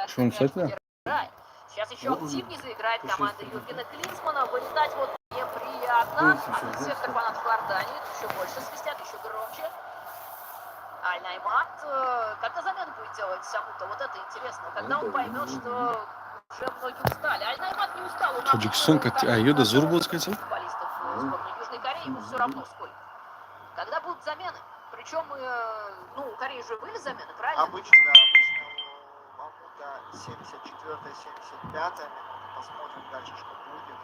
Что он, кстати? Сейчас еще активнее заиграет команда Юргена Клинсмана. Вылетать вот неприятно. Сектор фанатов Иордании. Еще больше свистят, еще громче. Аль-Наймат. Когда замену будет делать Самута? Вот это интересно. Когда он поймет, что уже многие устали. Аль-Наймат не устал. Таджикистан, Айода Зур был, сказать? Футболистов сборной Южной Кореи ему все равно сколько. Когда будут замены? Причем, ну, у Кореи уже были замены, правильно? Обычно у Мамута 74-я, 75-я минута. Посмотрим дальше, что будет.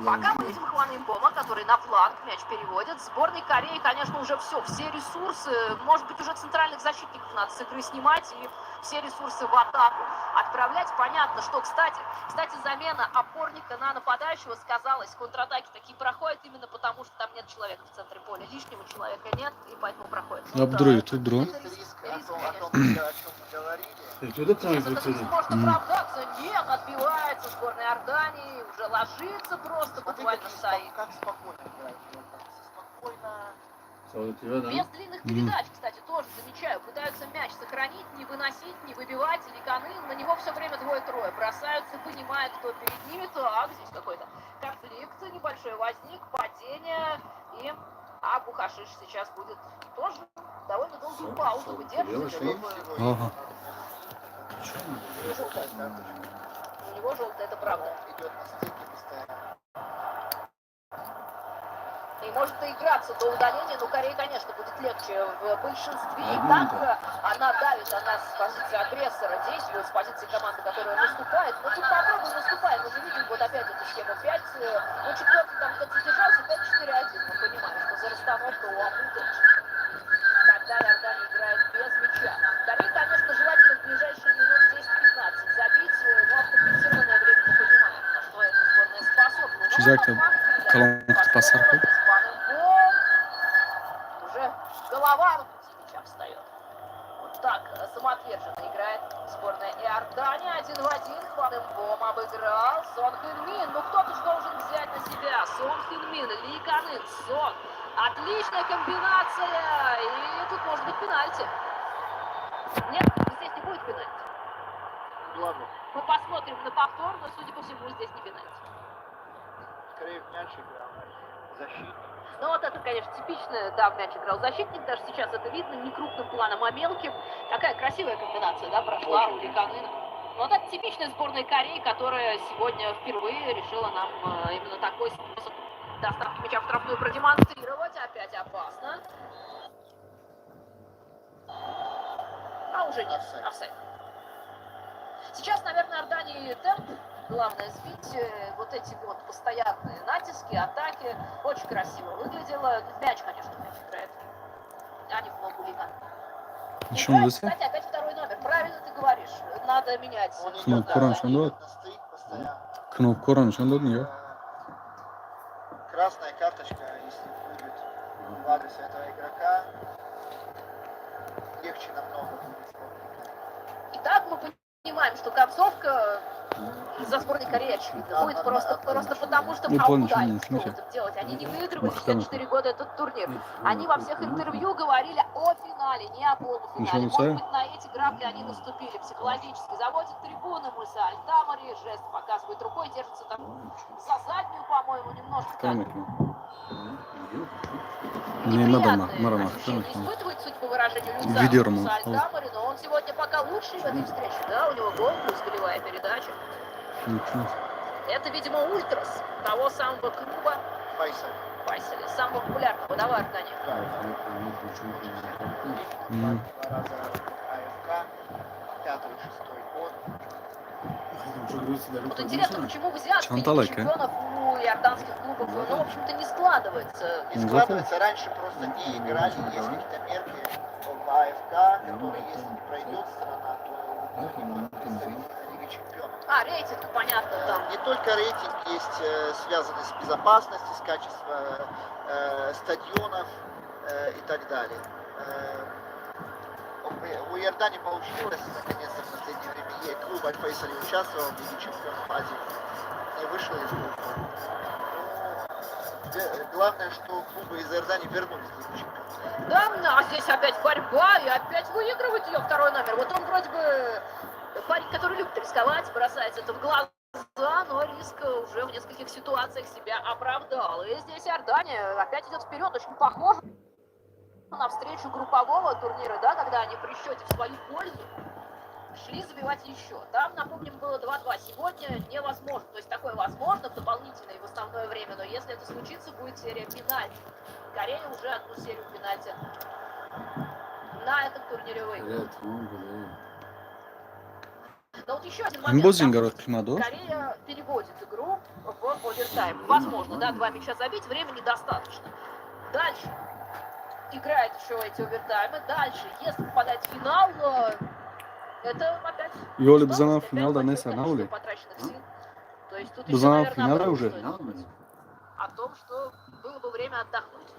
Пока мы видим Хван Имбома, который на фланг мяч переводит. Сборной Кореи, конечно, уже все ресурсы, может быть, уже центральных защитников надо с игры снимать и все ресурсы в атаку отправлять. Понятно, что, кстати, замена опорника на нападающего сказалась. Контратаки такие проходят именно потому, что там нет человека в центре поля. Лишнего человека нет, и поэтому проходит. Риск, о том мы говорили. Это может оправдаться. Нет, отбивается сборная Иордании, уже ложится просто, буквально стоит. Как спокойно играет. Спокойно. Без длинных передач, кстати, тоже замечаю. Пытаются мяч сохранить, не выносить, не выбивать. Ликаны, на него все время двое-трое. Бросаются, понимают, кто перед ними. Так, здесь какой-то конфликт небольшой возник, падение. И Абу-Хашиш сейчас будет тоже довольно долгую паузу выдерживать. Ага. У него желтая, это правда. Идет на стыке постоянно. И может доиграться до удаления, но Корее, конечно, будет легче в большинстве. И так она давит, она с позиции агрессора действует, с позиции команды, которая наступает. Но тут попробуй наступает. Мы же видим вот опять эту схему 5. Ну, четвертый там кто-то задержался, 5-4-1. Мы понимаем, что за расстановку у Амута, когда Иордания играет без мяча. Корее, конечно, желательно в ближайшие минут 10-15 забить. Но автокомпенсированное время мы понимаем, на что эта сборная способна. Чизак-то колонка посарка. Уже голова на пути мяча встает. Вот так самоотверженно играет сборная Иордании. 1-1. Хван Имбом обыграл. Сон Хын-Мин. Ну кто-то же должен взять на себя. Сон Хын-Мин, Ли Канын, Сон. Отличная комбинация. И тут может быть пенальти. Нет, здесь не будет пенальти. Ладно. Мы посмотрим на повтор, но, судя по всему, здесь не пенальти. Скорее в мяч играл. Защитник. Ну вот это, конечно, типичная, да, в мяч играл защитник, даже сейчас это видно, не крупным планом, а мелким. Такая красивая комбинация, да, прошла у Ликанына. Но вот это типичная сборная Кореи, которая сегодня впервые решила нам именно такой способ доставки мяча в штрафную продемонстрировать. Опять опасно. А уже нет, офсайд. Сейчас, наверное, Иордании темп. Главное сбить вот эти вот постоянные натиски, атаки. Очень красиво выглядело. Мяч, конечно, мяч играет. А не в ногу Ликан. Кстати, опять второй номер. Правильно ты говоришь. Надо менять. Кнуп Коран шондот. Кнуп Коран шондот не. Красная карточка, если будет в адрес этого игрока, легче намного будет. Итак, мы понимаем, что концовка за сборной Кореи, очевидно, будет просто потому, что Хаудай будут делать. Они не выигрывали все 4 года этот турнир. Они во всех интервью говорили о финале, не о полуфинале. Может быть, на эти грабли они наступили психологически. Заводят трибуны, Муса Аль-Тамари, жест показывает рукой, держится там за заднюю, по-моему, немножко так. Неприятные ощущения испытывает, судя по выражению лица, Муса Аль-Тамари, но он сегодня пока лучший в этой встрече, да, у него гол плюс голевая передача. Это, видимо, ультрас того самого клуба Файсали, самого популярного, да, в Иордании. Два раза АФК, 5-й, 6-й год. Вот интересно, почему в азиатской лиге чемпионов у иорданских клубов, ну, в общем-то, не складывается. Не складывается, раньше просто не играли, есть какие-то мерки в АФК, которые, если не пройдет страна, то не будет представителя Лиги Чемпионов. А, рейтинг, понятно, там. Не только рейтинг есть, связанный с безопасностью, с качеством стадионов и так далее. У Иордании получилось, наконец-то, в последнее время клуб Аль-Файсали участвовал в Лиге Чемпионов Азии, не вышел из группы. Ну, главное, что клубы из Иордании вернулись в Лигу Чемпионов. Да, а здесь опять борьба, и опять выигрывает ее второй номер. Вот он вроде бы парень, который любит рисковать, бросать это в глаза, но риск уже в нескольких ситуациях себя оправдал. И здесь Иордания опять идет вперед, очень похоже на встречу группового турнира, да, когда они при счете в свою пользу шли забивать еще. Там, напомним, было 2-2. Сегодня невозможно. То есть такое возможно в дополнительное и в основное время, но если это случится, будет серия пенальти. Корея уже одну серию пенальти на этом турнире выиграла. Но вот еще один момент. Корея переводит игру в овертайм. Возможно, да, 2 мяча забить, времени достаточно. Дальше играет еще эти овертаймы. Дальше, если попадает в финал, это опять... Йоли бзана финал, да, не санаули. То есть тут Бзана еще, финал наверное, уже. О том, что было бы время отдохнуть.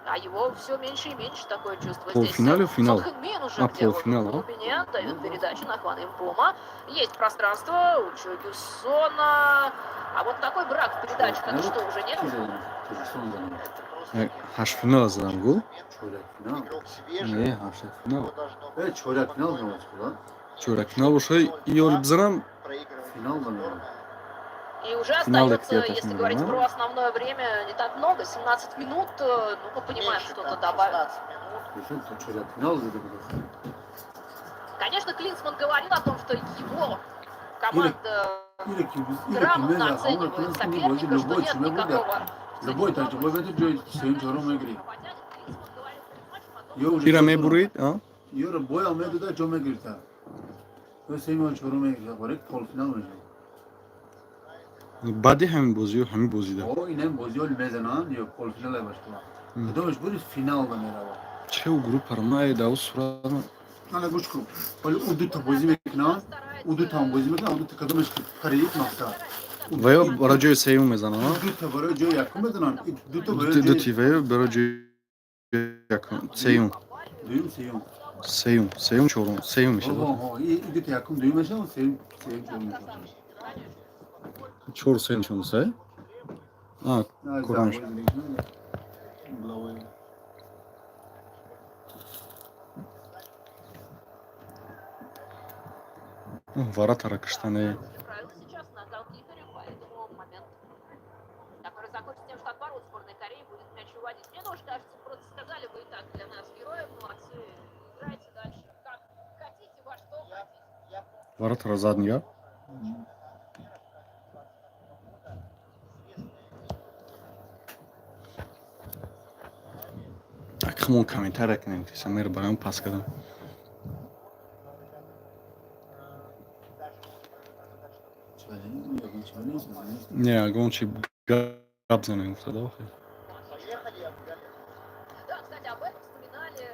А его все меньше и меньше, такое чувство. Полуфинале, финал. Сон Хэн Мин уже где-то в глубине дает передачу на Хван Импома. Есть пространство у Чо Гюссона. А вот такой брак в передаче, это что, уже нет? Хаш финал задам гол. Игрок Не, свежий. хаш финал. Его должно быть Чорак финал говорится, да? Чорак финал ушел. Йоли бзанам проигрывает Финал, сборная. И уже Финал остается, где-то если с ним, говорить да? про основное время, не так много, 17 минут. Ну, мы понимаем, Меньше, что-то там, добавить. 16 минут. Причем тут Чорак финал говорится. Конечно, Клинсман говорил о том, что его команда Или грамотно оценивает соперника, что нет никакого... Любой так, любой это делает своим чором игры. Фира ме бурит, а? Йора бой алмайды да жоме гирта. То своим чором игры, коррект полуфинал мыжы. Бади хами бозиё, хами бозида. O inem boziol mezanan yo polfinale başlıyor. Domuş bu final banera. Че у группа рамай да усрана. Ana guçku. Böyle udu ta bozi mekna, udu tam bozi mekna, udu ta kadar kariyet nokta. Veyo barajoy seyum mezana. Udu ta böyle jo yakın mezanan. Udu ta böyle Duti veyo barajoy yakın. Seyum. duyum seyum. Seyum. Seyum çorum. Seyum işte. Oho, udu ta yakın duyum yaşam seyum çorum. Çor seyum çorum say. А, Kur'an. Ворота Ракштаны. Правило сейчас на голкипере, поэтому момент, который закончится тем, что от ворот сборной Кореи будет мяч уводить. Мне тоже кажется, просто сказали бы и так для нас героев, молодцы, играйте дальше, как хотите, во что хотите. Ворота разадния. Акхмон комментарий экнем, ты самер барам пас кадам. Не, гончи габзаны уфтадал. Поехали, обгоняли. Да, кстати, об этом вспоминали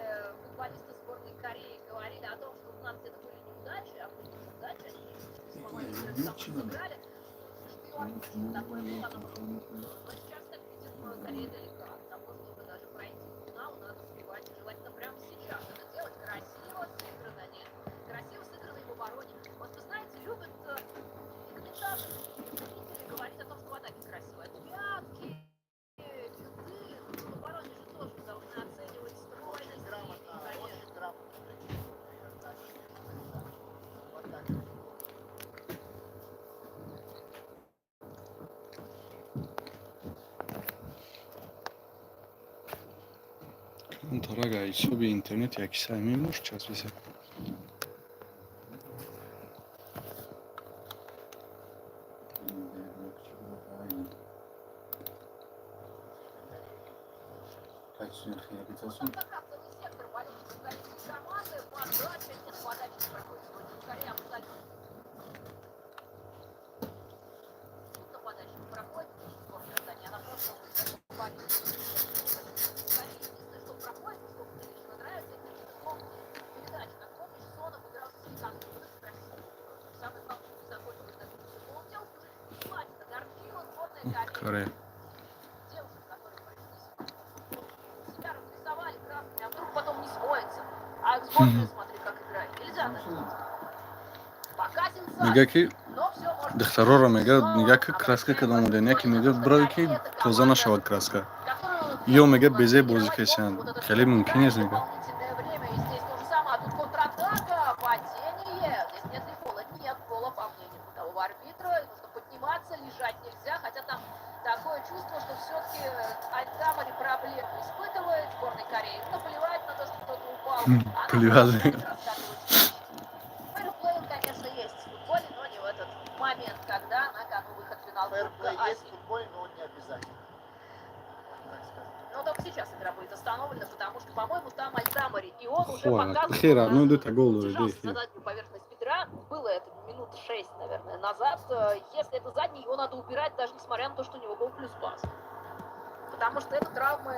футболисты сборной Кореи, говорили о том, что у нас где-то были неудачи, а были неудачи, они сыграли. Такое было, но сейчас, как видим, Корея далека от того, чтобы даже пройти в финал, надо успевать, желательно прямо сейчас это делать красиво, сыграно, нет, красиво сыграно и в обороне. Вот вы знаете, любят комментаторы, зрители говорить о том, что в атаке красиво. Пятки, финты, в обороне же тоже должны оценивать стройность. Грамотно, очень грамотно. Вот так. Он тарага и себе интернет, я кисами муж час висят. Контактный сектор болельщиков корейской команды, подача, нет, подача не проходит. Корея абсолютно. Тут подача не проходит, сборная Иордании, она просто единственное, что проходит, сколько мне лично нравится, это передача. Как помнишь, Сон обыграл Сиканку, красиво. Самый главный, что закончил, это он делал уже не хватит, огорчила сборная Кореи. Девушек, которые пришли себя разрисовали красными, а вдруг потом не смоется. А сборная, смотри, как играет. Нельзя так. Пока сенсация. Мегаки Но все может дохторора мега никакая краска когда мы деняки мега браки тоза нашего краска. Йо мега безе бозикешан. Хели мумкин есть мега. Дополнительное время, и здесь то же самое, а тут контратака. у арбитра. Нужно подниматься, лежать нельзя, хотя там такое чувство, что все-таки Аль-Тамари проблемы испытывает сборной Кореи. Но плевать на то, что кто-то упал. Она Плевать. продолжает раскатывать мяч. Фэрплей, конечно, есть в футболе, но не в этот момент, когда на кону выход в финал Кубка Фэрплей есть в Азии. футболе, но он не обязательно. Так сказать. Но только сейчас игра будет остановлена, потому что, по-моему, там Аль-Тамари, и он уже Хуа, показывал, хера, ну, что это гол, держался да, за заднюю поверхность бедра. Было это минут 6, наверное, назад. Если это задний, его надо убирать, даже несмотря на то, что у него гол плюс пас. Потому что это травмы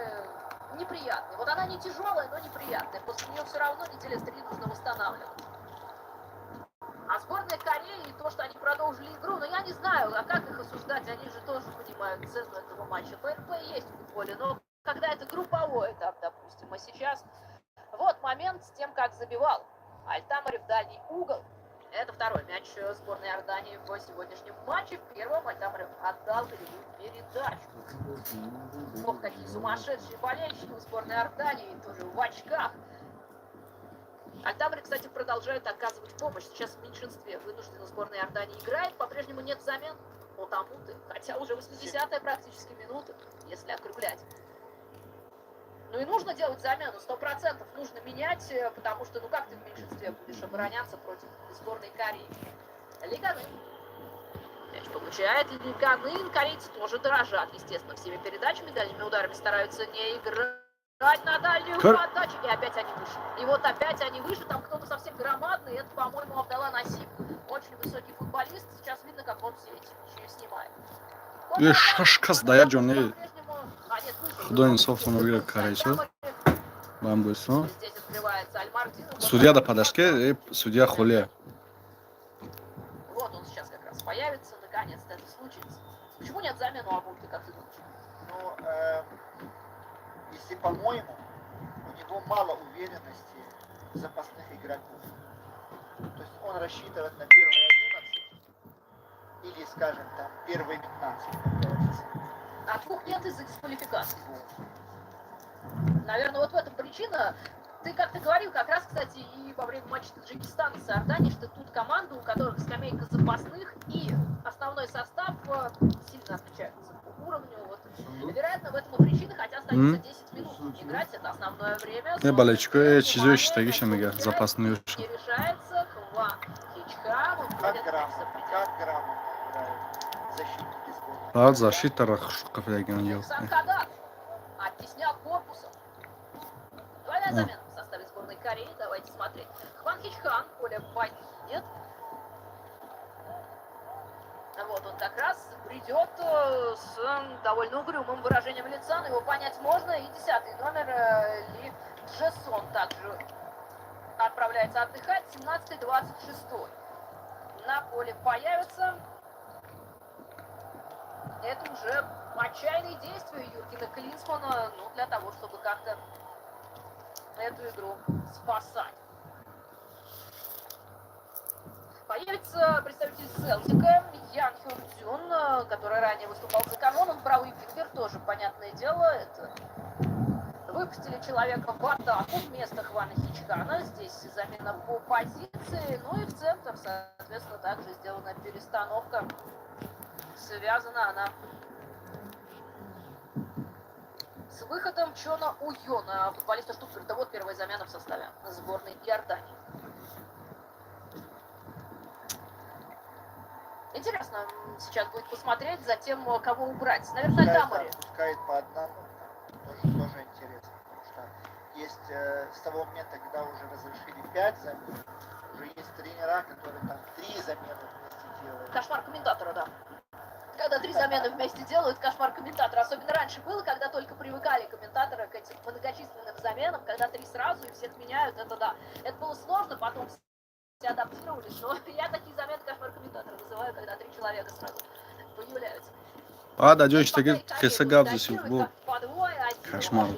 неприятные. Вот она не тяжелая, но неприятная. После нее все равно недели 3 нужно восстанавливать. А сборная Кореи, то, что они продолжили игру, но я не знаю, а как их осуждать, они же тоже понимают цену этого матча. Фэрплей есть в футболе, но когда это групповой этап, допустим, а сейчас... Вот момент с тем, как забивал Аль-Тамари в дальний угол. Это второй мяч сборной Иордании в сегодняшнем матче. В первом Аль-Тамари отдал голевую передачу. Ох, какие сумасшедшие болельщики у сборной Иордании, тоже в очках. Аль-Тамари, кстати, продолжает оказывать помощь. Сейчас в меньшинстве вынуждена сборная Иордании играет. По-прежнему нет замен. Потому-то. Хотя уже 80-я практически минута, если округлять. Ну и нужно делать замену, 100% нужно менять, потому что, ну как ты в меньшинстве будешь обороняться против сборной Кореи? Лиганын. Мяч получает Лиганын. Корейцы тоже дорожат, естественно, всеми передачами. Дальними ударами стараются не играть на дальнюю подачу. И опять они выше. И вот опять они выше. Там кто-то совсем громадный. Это, по-моему, Абдалла Насип. Очень высокий футболист. Сейчас видно, как он светит. Еще и снимает. Шашкас дая Джонни. Худой инсоф он выиграл корейцу. Бамбусу. Здесь открывается Аль-Мардинов. Судья до подашки, и судья Холе. Вот он сейчас как раз появится, наконец-то это случится. Почему нет замену Абульты, как ты думаешь? Ну, если по-моему, у него мало уверенности в запасных игроков. То есть он рассчитывает на первые 11 или, скажем, там, первые 15, как говорится. А двух нет из-за дисквалификации. Наверное, вот в этом причина. Ты как-то говорил как раз, кстати, и во время матча Таджикистана с Иорданией, что тут команды, у которых скамейка запасных и основной состав сильно отличаются по уровню. Вот. Вероятно, в этом и причина, хотя остается 10 минут. Играть это основное время. Ne балечко, чизой считаги шамига, запасный уж. Не решается. Хван Хичхам. Как грамотно играют защитники сборной. Рад защита рахшука флягин ел. Сам-Кадат оттеснял корпусом. Двойная замена в составе сборной Кореи. Давайте смотреть. Хван Хичхан, поле нет. Вот он как раз придет с довольно угрюмым выражением лица, но его понять можно. И 10-й номер Ли Джессон также отправляется отдыхать. 17-й, 26-й на поле появится. Это уже отчаянные действия Юргена Клинсмана, ну, для того, чтобы как-то эту игру спасать. Появится представитель Селтика Ян Хёрдзюн, который ранее выступал за Камон. Он правый вингер, тоже, понятное дело. Это выпустили человека в атаку вместо Хвана Хичхана. Здесь замена по позиции. Ну и в центр, соответственно, также сделана перестановка. Связана она с выходом Чона Уйона, футболиста Штутгарта. Вот первая замена в составе сборной Иордании. Интересно сейчас будет посмотреть за тем, кого убрать. Наверное, Аль-Тамари. Пускает по одному. Тоже интересно. Потому что есть с того момента, когда уже разрешили 5 замен, уже есть тренера, которые там 3 замены вместе делают. Кошмар комментатора, да. Когда 3 замены вместе делают, кошмар комментатора. Особенно раньше было, когда только привыкали комментаторы к этим многочисленным заменам, когда 3 сразу и всех меняют, это да. Это было сложно, потом все адаптировались, но я такие замены кошмар комментатора вызываю, когда 3 человека сразу появляются. А, да, дёчь, таки хесагав здесь был. Кошмар.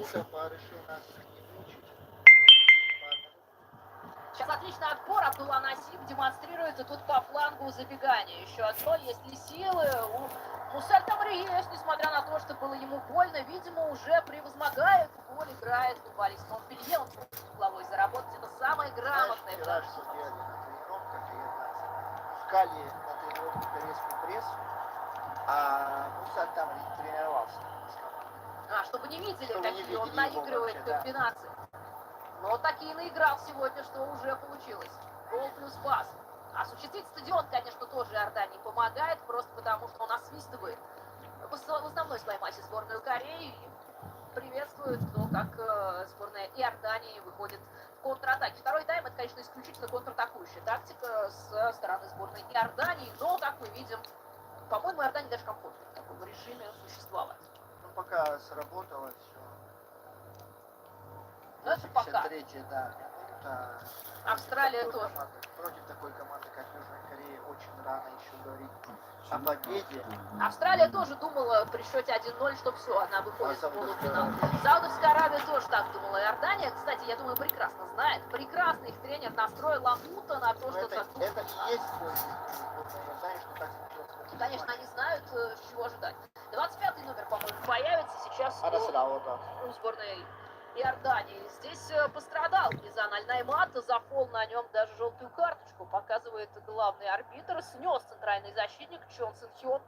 Сейчас отличный отбор. Абдулла Насип демонстрируется тут по флангу забегания. Еще одно, есть ли силы у Аль-Тамари есть, несмотря на то, что было ему больно. Видимо, уже превозмогает, футбол играет футболист. Но Монпелье, он может угловой заработать. Это самое грамотное. Вчера, что делали на тренировках, и это в Кале на сегодня корейскую прессу, а Муса там тренировался с командой. Чтобы не видели, Чтобы не какие он видели его наигрывает вообще, да. комбинации. Но такие наиграл сегодня, что уже получилось. Гол плюс пас. Осуществить стадион, конечно, тоже Иордании помогает, просто потому что он освистывает в основной своей массе сборную Кореи. Приветствует то, как сборная Иордании выходит в контратаке. Второй тайм — это, конечно, исключительно контратакующая тактика со стороны сборной Иордании, но, как мы видим, по-моему, Иордании даже комфортно в таком режиме существовать. Ну, пока сработало все. Но это пока. 53-я, да, минута. Австралия Против такой тоже. команды, против такой команды, как Южная Корея, очень рано еще говорить о победе. Австралия тоже думала при счете 1-0, что все, она выходит в полуфинал. Саудовская Аравия тоже так думала. Иордания, кстати, я думаю, прекрасно знает. Прекрасно их тренер настроил Ламута на то, Но что... это и есть сборная Иордании, что так случилось. Конечно, они знают, чего ожидать. 25-й номер, по-моему, появится сейчас у сборной Иордании. Здесь пострадал Мизан Аль-Наймат, за фол на нем даже желтую карточку показывает главный арбитр. Снес центральный защитник Чон Сын Хён,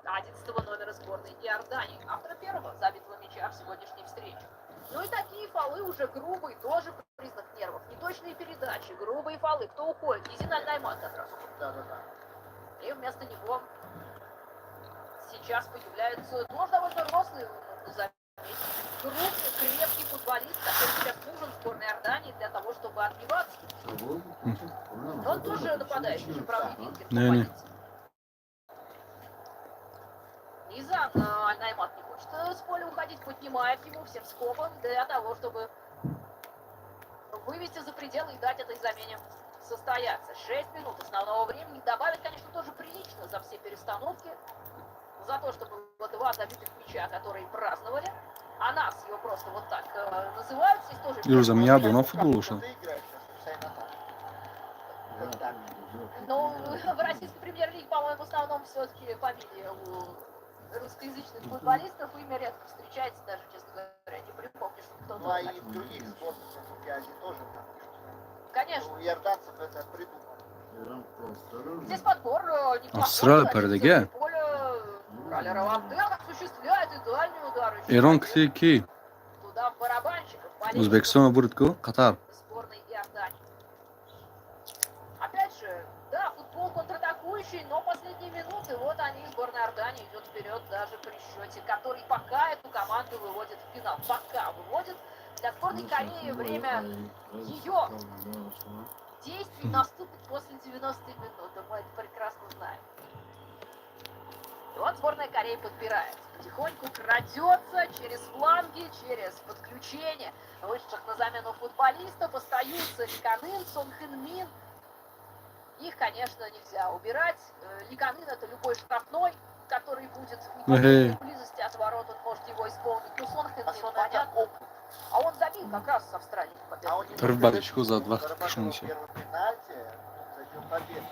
11-го номера сборной Иордании, автора первого забитого мяча в сегодняшней встрече. Ну и такие фолы уже грубые, тоже признак нервов. Неточные передачи, грубые фолы. Кто уходит? Мизан Аль-Наймат как раз. Да. И вместо него сейчас появляется тоже довольно рослый, можно заметить, крупный, крепкий футболист, который сейчас нужен в сборной Иордании для того, чтобы отбиваться. Он тоже нападающий, же правый вингер. Не-не. Мизан Аль-Наймат не хочет с поля уходить, поднимает ему всем скопом для того, чтобы вывести за пределы и дать этой замене состояться. 6 минут основного времени. Добавить, конечно, тоже прилично за все перестановки. За то, чтобы вот 2 забитых мяча, которые праздновали. А нас его просто вот так называют. Здесь тоже... Юр, за меня был на футбол ушел. Ты играешь сейчас, вот так. Но в российской премьер-лиге, по-моему, в основном все-таки фамилия у русскоязычных футболистов. Имя редко встречается, даже, честно говоря, не припомню, что кто-то... Ну, а и в других сборных Азии тоже там. Конечно. У иорданцев это придумано. Здесь подбор неплохой. Австралия передеге. Раля Равандел осуществляет и дальний удар. Иран Ки. Туда в барабанщиков. Узбекистан будет ку? Катар. Сборной Иордании. Опять же, да, футбол контратакующий, но последние минуты, вот они, сборная Иордании идет вперед даже при счете, который пока эту команду выводит в финал. Пока выводит. Для сборной Кореи время ее действий наступит после 90-й минуты. Мы это прекрасно знаем. И вот сборная Кореи подбирает. Потихоньку крадется через фланги, через подключение вышедших на замену футболистов. Остаются Ли Канын, Сон Хэн Мин. Их, конечно, нельзя убирать. Ли Канын — это любой штрафной, который будет в непосредственной близости от ворот, он может его исполнить. Но Сон Хэн Мин, понятно. А он забил как раз с Австралией. Рыбалочку за 2 кошмыся. Первый пенальти, забил победу.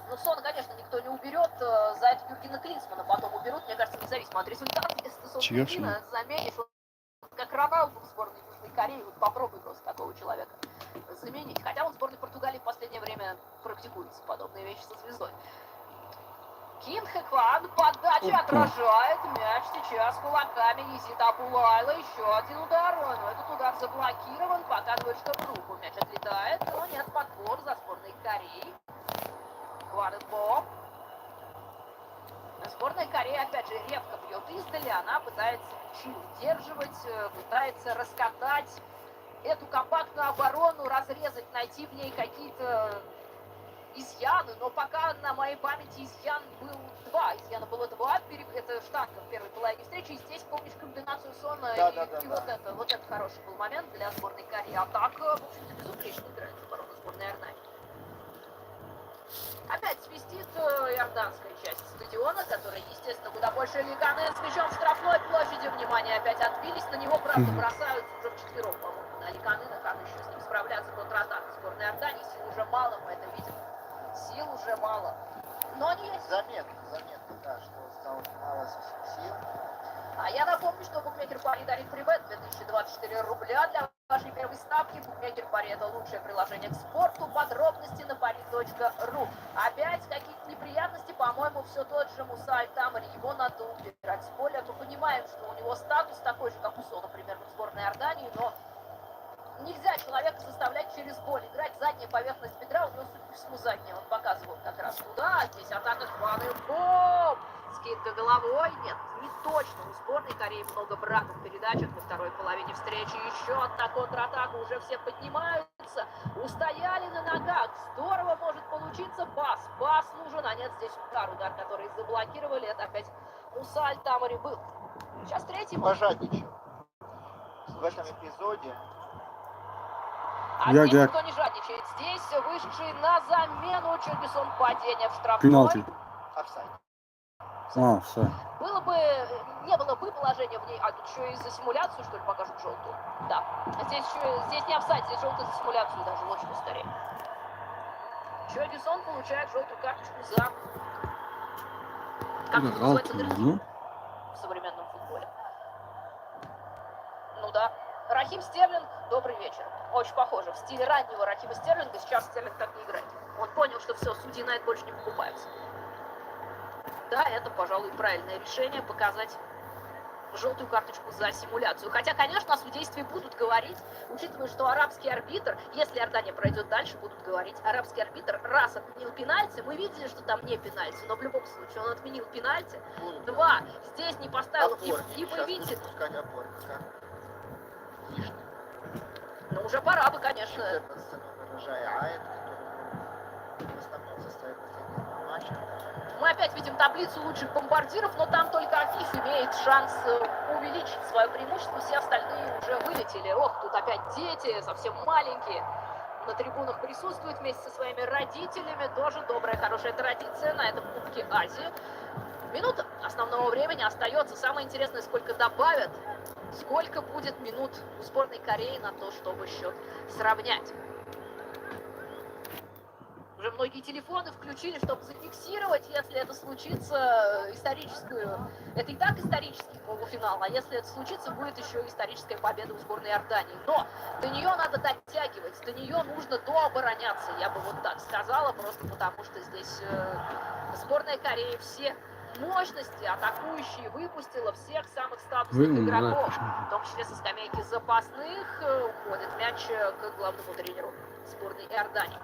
Ну, Сона, конечно, никто не уберет. За это Юргена Клинсмана потом уберут. Мне кажется, независимо от результата. Если Сон Клинсмана заменишь, он как Роналду в сборной Южной Кореи. Вот попробуй просто такого человека заменить. Хотя он в сборной Португалии в последнее время практикуется подобные вещи со звездой. Ким Хэ Кван, подача отражает мяч сейчас кулаками Езид Абулайла. Еще один удар, но этот удар заблокирован. Показывает, что в руку мяч отлетает. Но нет, подбор за сборной Кореи. Кваденбо. Сборная Кореи, опять же, редко бьет издали. Она пытается мячи удерживать, пытается раскатать эту компактную оборону, разрезать, найти в ней какие-то изъяны. Но пока на моей памяти изъян был 2. Изъяна было 2. Это штанга в первой половине встречи. И здесь, помнишь, комбинацию Сона и вот это хороший был момент для сборной Кореи. А так, в общем-то, безупречно играет оборону сборной Иордании. Опять свистит иорданская часть стадиона, которая, естественно, куда больше Ли Канын с мячом в штрафной площади. Внимание, опять отбились. На него, правда, бросаются уже вчетвером, по-моему, на Ли Канына. Как еще с ним справляться контратака сборной Иордании? Сил уже мало, мы это видим. Сил уже мало. Но они есть. Заметно, да, что стало мало сил. А я напомню, что букмекер Пари дарит прибет 2024 рубля для вашей первой ставки. Букмекер Пари — это лучшее приложение к спорту. Подробности на pari.ru. Опять какие-то неприятности, по-моему, все тот же Муса Аль-Тамари. Его надо убирать с поля. Мы понимаем, что у него статус такой же, как у Со, например, в сборной Иордании, но нельзя человека заставлять через боль играть. Задняя поверхность бедра, у него, судя по всему, задняя. Он показывал как раз туда. Здесь атака с планом. Бом! Скидка головой. Нет, не точно. У сборной Кореи много брака в передачах во второй половине встречи. Еще одна контратака. Уже все поднимаются. Устояли на ногах. Здорово может получиться пас. Пас нужен. А нет, здесь удар, который заблокировали. Это опять Муса Аль-Тамари был. Сейчас третий. Пожадничал. В этом эпизоде А здесь никто не жадничает. Здесь вышедший на замену Чергисон, падение в штрафной. Пенальти. офсайд. Все. Было бы, не было бы положения в ней, а тут еще и за симуляцию, что ли, покажут желтую. Да. Здесь не офсайд, здесь желтую за симуляцию даже, вот что скорее. Чергисон получает желтую карточку за... Как это называется? В современном футболе. Ну да. Рахим Стерлинг, добрый вечер. Очень похоже. В стиле раннего Рахима Стерлинга сейчас Стерлинг так не играет. Он понял, что все, судьи на это больше не покупаются. Да, это, пожалуй, правильное решение — показать желтую карточку за симуляцию. Хотя, конечно, о судействе будут говорить, учитывая, что арабский арбитр, если Иордания пройдет дальше, будут говорить, арабский арбитр раз отменил пенальти, мы видели, что там не пенальти, но в любом случае он отменил пенальти. Два, здесь не поставил, и мы видим... Ну, уже пора бы, конечно. Мы опять видим таблицу лучших бомбардиров, но там только Афиф имеет шанс увеличить свое преимущество, все остальные уже вылетели. Ох, тут опять дети, совсем маленькие, на трибунах присутствуют вместе со своими родителями. Тоже добрая, хорошая традиция на этом Кубке Азии. Минута основного времени остается. Самое интересное, сколько добавят, сколько будет минут у сборной Кореи на то, чтобы счет сравнять. Уже многие телефоны включили, чтобы зафиксировать, если это случится, историческую. Это и так исторический полуфинал, а если это случится, будет еще историческая победа у сборной Иордании. Но до нее надо дотягивать, до нее нужно дообороняться, я бы вот так сказала, просто потому что здесь сборная Кореи все мощности атакующие выпустила, всех самых статусных игроков, в том числе со скамейки запасных. Уходит мяч к главному тренеру сборной Иордании.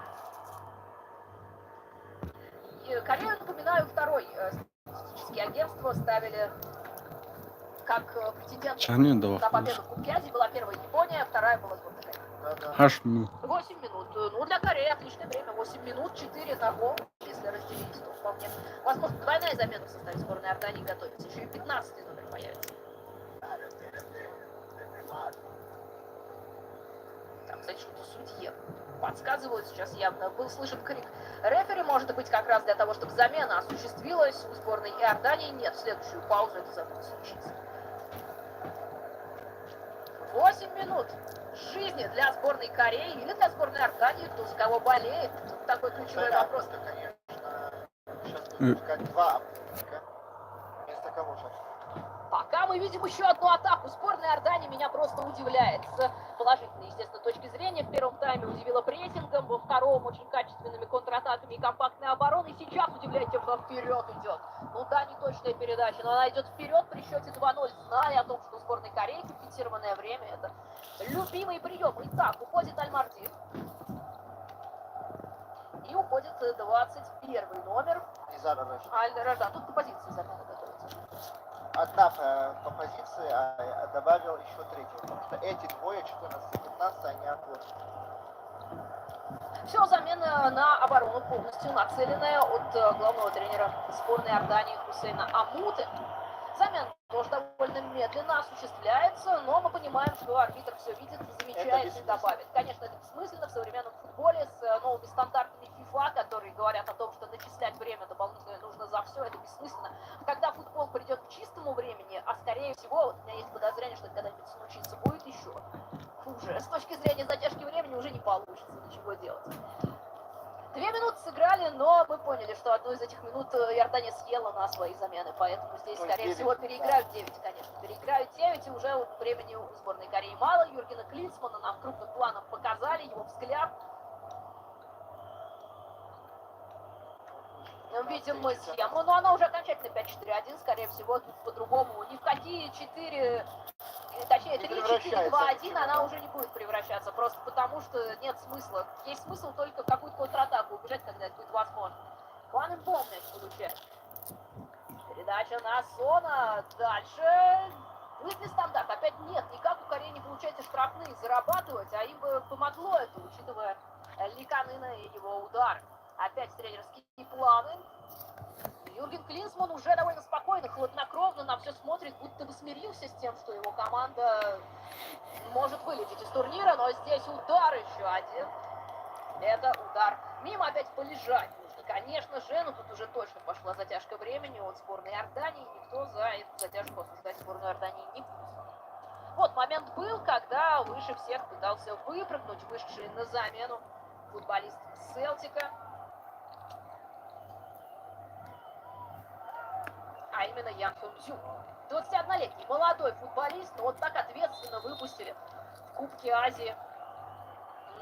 Корею, напоминаю, второй статистические агентства ставили как претендент на победу в Кубке Азии. Была первая Япония, вторая была сборная Кореи. 8 минут. Ну, для Кореи отличное время. 8 минут, 4 на гол. Если разделить, то вполне. Возможно, двойная замена в составе сборной Иордании готовится. Еще и 15-й номер появится. Так, кстати, что-то судье подсказывают сейчас явно. Был слышен крик рефери, может быть, как раз для того, чтобы замена осуществилась у сборной Иордании. Нет, в следующую паузу это забудет случиться. 8 минут жизни для сборной Кореи или для сборной Иордании, кто за кого болеет. Тут такой ключевой вопрос. Конечно, сейчас будут искать два оппонента. Вместо кого сейчас? Пока мы видим еще одну атаку. Сборная Иордании меня просто удивляет. С положительной, естественно, точки зрения. В первом тайме удивила прессингом, во втором очень качественными контратаками и компактной обороной. Сейчас удивляет тем, что вперед идет. Ну да, не точная передача, но она идет вперед при счете 2-0, зная о том, что у сборной Кореи фиксированное время — это любимый прием. Итак, уходит Аль-Марди. И уходит 21 номер. Аль-Ражан. Тут по позиции замена готовится. Одна по позиции, а добавил еще третью. Потому что эти двое, 14-15, они оплачены. Все, замена на оборону полностью нацеленная от главного тренера сборной Иордании Хусейна Амуты. Замена тоже довольно медленно осуществляется, но мы понимаем, что арбитр все видит, замечает и добавит. Конечно, это бессмысленно в современном футболе с новыми стандартами FIFA, которые говорят о том, что начислять время дополнительное нужно за все, это бессмысленно. Когда футбол придет к чистому времени, а скорее всего, вот у меня есть подозрение, что это когда-нибудь случится, будет еще хуже. С точки зрения задержки времени уже не получится ничего делать. 2 минуты сыграли, но мы поняли, что одну из этих минут Иордания съела на свои замены, поэтому здесь, Ну, скорее 9, всего, да. переиграют 9, конечно. Переиграют 9, и уже вот времени у сборной Кореи мало. Юргена Клинсмана нам крупным планом показали, его взгляд. Видим мы схему, но она уже окончательно 5-4-1, скорее всего, тут по-другому. Ни в какие 4, точнее, Не 3-4-2-1 она да. уже не будет превращаться, просто потому что нет смысла. Есть смысл только в какую-то контратаку убежать, когда это будет возможно. Ван Имбом мяч получает. Передача на Сона. Дальше будет ли стандарт? Опять нет, никак у Кореи не получается штрафные зарабатывать, а им бы помогло это, учитывая Ликанына и его удар. Опять тренерские планы. Юрген Клинсман уже довольно спокойно, хладнокровно на все смотрит, будто бы смирился с тем, что его команда может вылететь из турнира, но здесь удар еще один. Это удар. Мимо опять полежать нужно. Конечно же, но тут уже точно пошла затяжка времени от сборной Иордании. Никто за эту затяжку осуждать сборную Иордании не будет. Вот момент был, когда выше всех пытался выпрыгнуть, вышедший на замену футболист Селтика. А именно Ян Хён-Дзю. 21-летний молодой футболист, но вот так ответственно выпустили в Кубке Азии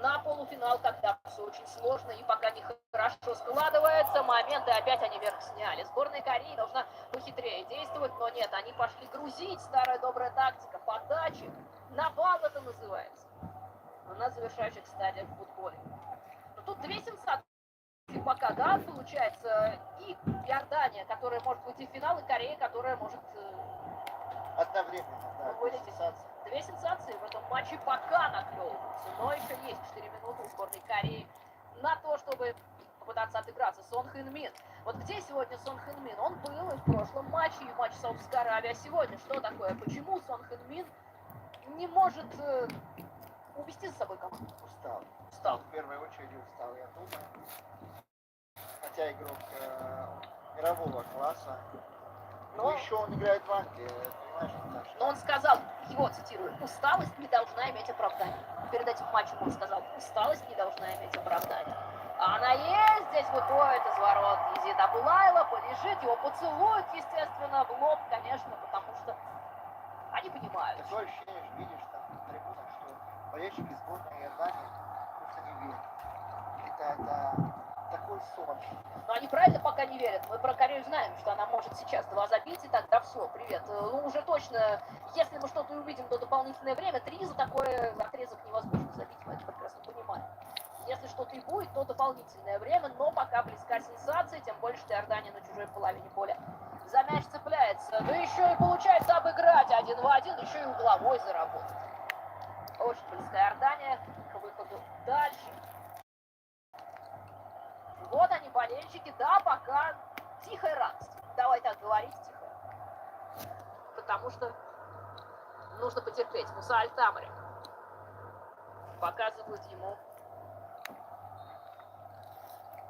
на полуфинал, когда все очень сложно и пока не хорошо складывается. Моменты опять они вверх сняли. Сборная Кореи должна похитрее действовать, но нет, они пошли грузить. Старая добрая тактика подачи. Навал это называется. На завершающих стадиях в футболе. Но тут две сенсации. Пока, да, получается, и Иордания, которая может выйти в финал, и Корея, которая может Одновременно, да. вылететь. Две сенсации в этом матче пока наклевываются, но еще есть 4 минуты у сборной Кореи на то, чтобы попытаться отыграться. Сон Хэн Мин. Вот где сегодня Сон Хэн Мин? Он был и в прошлом матче, и в матче Саудовской Аравии. А сегодня что такое? Почему Сон Хэн Мин не может увести за собой команду? Устал. В первую очередь устал, я думаю. Хотя игрок мирового класса. Но еще он играет в Англии, понимаешь? Так, но он сказал, его цитирую, усталость не должна иметь оправдания. Перед этим матчем он сказал, усталость не должна иметь оправдания. А она есть, здесь выходит из ворот Изида Абулаева, полежит, его поцелует, естественно, в лоб, конечно, потому что они понимают. Такое ощущение, что видишь там на трибунах, что болельщики сборной Иордании просто не верят. Это такой сон. Но они правильно пока не верят. Мы про Корею знаем, что она может сейчас 2 забить, и тогда все, привет. Ну, уже точно, если мы что-то увидим до дополнительное время, 3 за такой отрезок невозможно забить, мы это прекрасно понимаем. Если что-то и будет, то дополнительное время, но пока близка сенсация, тем больше Иордания на чужой половине поля за мяч цепляется. Да еще и получается обыграть 1 в 1, еще и угловой заработать. Очень близкая Иордания к выходу дальше. Вот они, болельщики, да, пока тихая радость. Давай так говорить, тихо. Потому что нужно потерпеть. Муса Аль-Тамари показывают ему,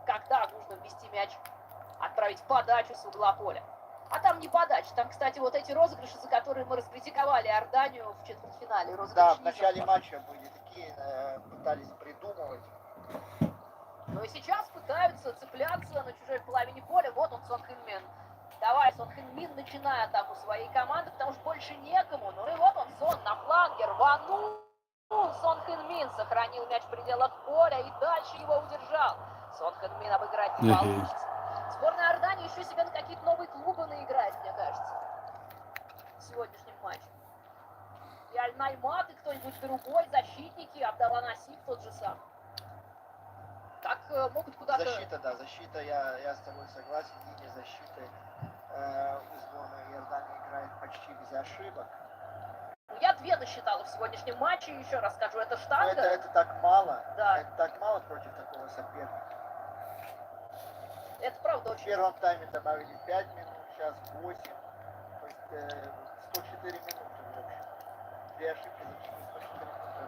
когда нужно ввести мяч, отправить подачу с угла поля. А там не подача. Там, кстати, вот эти розыгрыши, за которые мы раскритиковали Иорданию в четвертьфинале. Да, в начале матча были такие, пытались придумывать. Но и сейчас пытаются цепляться на чужой половине поля. Вот он, Сон Хэн Мин. Давай, Сон Хэн Мин, начинай атаку своей команды, потому что больше некому. Ну и вот он, Сон на фланге, рванул. Сон Хэн Мин сохранил мяч в пределах поля и дальше его удержал. Сон Хэн Мин обыграть не получится. Сборная Иордании еще себе на какие-то новые клубы наиграет, мне кажется, в сегодняшнем матче. И Аль-Наймат, и кто-нибудь другой, защитники, Абдалла Насип тот же самый. Так могут куда-то... Защита, да, защита, я с тобой согласен, линия защиты у сборной Иордании играет почти без ошибок. Я 2 насчитала в сегодняшнем матче, еще раз скажу, это штанга. Это так мало, Да. это так мало против такого соперника. Это правда В очень... первом тайме добавили 5 минут, сейчас 8, то есть 104 минуты в общем. 2 ошибки за 104 минуты.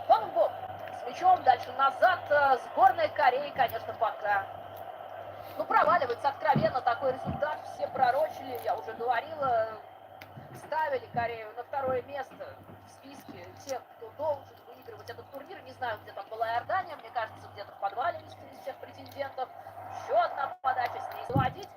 Ван Бок с мячом дальше назад. Сборная Кореи, конечно, пока. Ну, проваливается откровенно такой результат. Все пророчили, я уже говорила. Ставили Корею на 2-е место в списке тех, кто должен выигрывать выигрывать этот турнир. Не знаю, где там была Иордания, мне кажется, где-то в подвале из всех претендентов. Еще одна подача с ней заводить.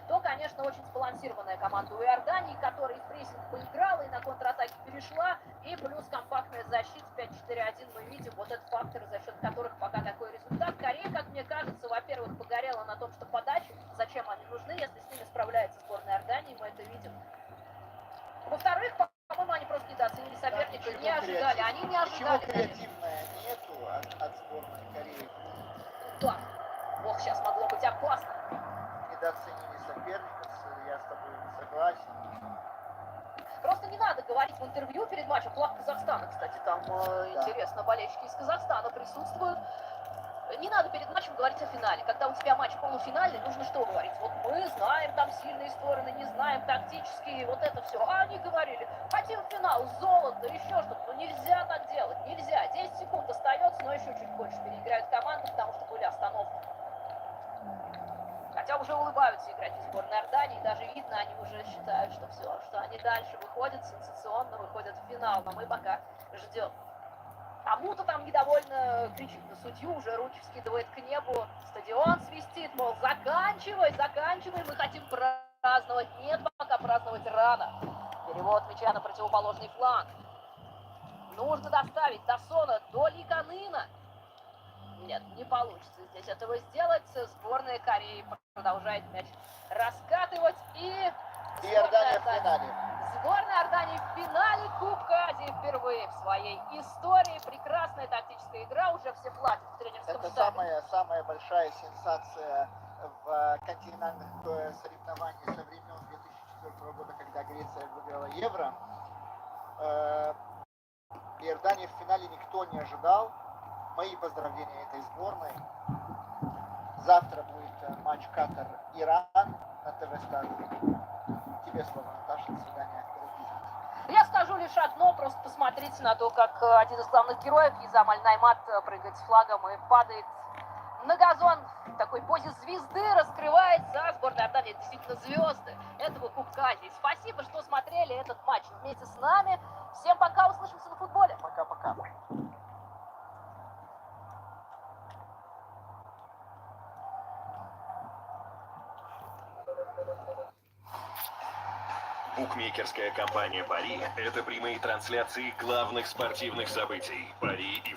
То, конечно, очень сбалансированная команда у Иордании, которая и в прессинг поиграла, и на контратаке перешла, и плюс компактная защита 5-4-1. Мы видим вот этот фактор, за счет которых пока такой результат. Корея, как мне кажется, во-первых, погорела на том, что подачи, зачем они нужны, если с ними справляется сборная Иордании, мы это видим. Во-вторых, по-моему, они просто недооценили соперника, не ожидали, они не ожидали. Ничего креативного нету от сборной Кореи. Да, ох, сейчас могло быть опасно. Недооценили соперника, я с тобой не согласен. Просто не надо говорить в интервью перед матчем. Флаг Казахстана, кстати, там интересно, болельщики из Казахстана присутствуют. Не надо перед матчем говорить о финале. Когда у тебя матч полуфинальный, нужно что говорить? Вот мы знаем там сильные стороны, не знаем тактические, вот это все. А они говорили, хотим финал, золото, еще что-то. Ну нельзя так делать, нельзя. 10 секунд остается, но еще чуть больше переиграют команду, потому что были остановки. Хотя уже улыбаются игроки сборной Иордании, даже видно, они уже считают, что все, что они дальше выходят, сенсационно выходят в финал, но мы пока ждем. Кому-то там недовольно кричит на судью, уже руки вскидывает к небу, стадион свистит, мол, заканчивай, заканчивай, мы хотим праздновать. Нет, пока праздновать рано. Перевод мяча на противоположный фланг. Нужно доставить до Сона, до Ликанына. Нет, не получится здесь этого сделать. Сборная Кореи продолжает мяч раскатывать. И Иордания в финале. Сборная Иордании в финале Кубка Азии впервые в своей истории. Прекрасная тактическая игра, уже все платят в тренерском Это штабе. самая большая сенсация в континентальных соревнованиях со времен 2004 года, когда Греция выиграла Евро. Иордании в финале никто не ожидал. Мои поздравления этой сборной. Завтра будет матч Катар-Иран на ТВ Стар. Тебе слово, Наташа. До свидания. Я скажу лишь одно, просто посмотрите на то, как один из главных героев, Изам Аль-Наймат, прыгает с флагом и падает на газон в такой позе звезды, раскрывается. Сборная Иордании действительно звезды этого Кубка Азии. Спасибо, что смотрели этот матч вместе с нами. Всем пока, услышимся на футболе. Пока-пока. Букмекерская компания «Пари» — это прямые трансляции главных спортивных событий. «Пари» и